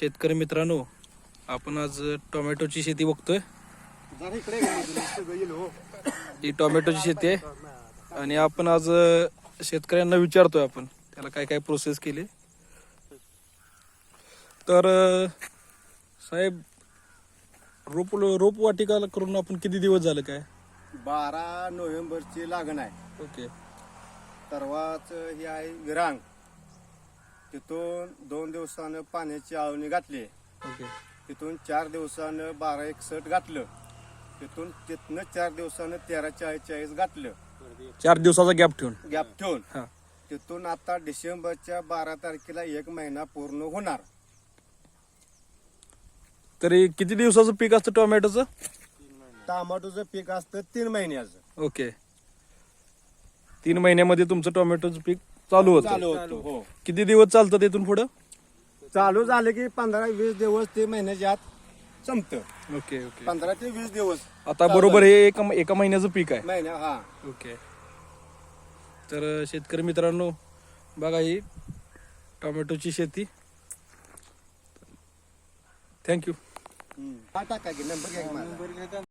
शेतकरी मित्रांनो, आपण आज टोमॅटोची शेती बघतोय. ही टोमॅटोची शेती आहे आणि आपण आज शेतकऱ्यांना विचारतोय आपण त्याला काय काय प्रोसेस केली. तर साहेब, रोप वाटिका करून आपण किती दिवस झालं काय? 12 नोव्हेंबरची लागण आहे. ओके. तरवाच ही आहे विरांग. तिथून 2 दिवसानं पाण्याची आळवणी घातली. ओके. तिथून 4 दिवसानं 1261 घातलं. तिथनं 4 दिवसानं 1344 घातलं. 4 दिवसाचा गॅप ठेवून. हा. तिथून आता डिसेंबरच्या 12 तारखेला 1 महिना पूर्ण होणार. तरी किती दिवसाचं पीक असतं टोमॅटोचं? टमाटोचं पीक असतं 3 महिन्याचं. ओके. 3 महिन्यामध्ये तुमचं टोमॅटोचं पीक चालू होतं. हो. किती दिवस चालतं तिथून पुढं? चालू झालं की 15-20 दिवस ते महिन्याच्या आत संपतं. ओके. ओके. 15 ते 20 दिवस आता बरोबर हे एका महिन्याचं पीक आहे. महिन्या. हा. ओके. तर शेतकरी मित्रांनो, बघा ही टोमॅटोची शेती. थँक्यू. हा, टाका की नंबर घ्या की माझा.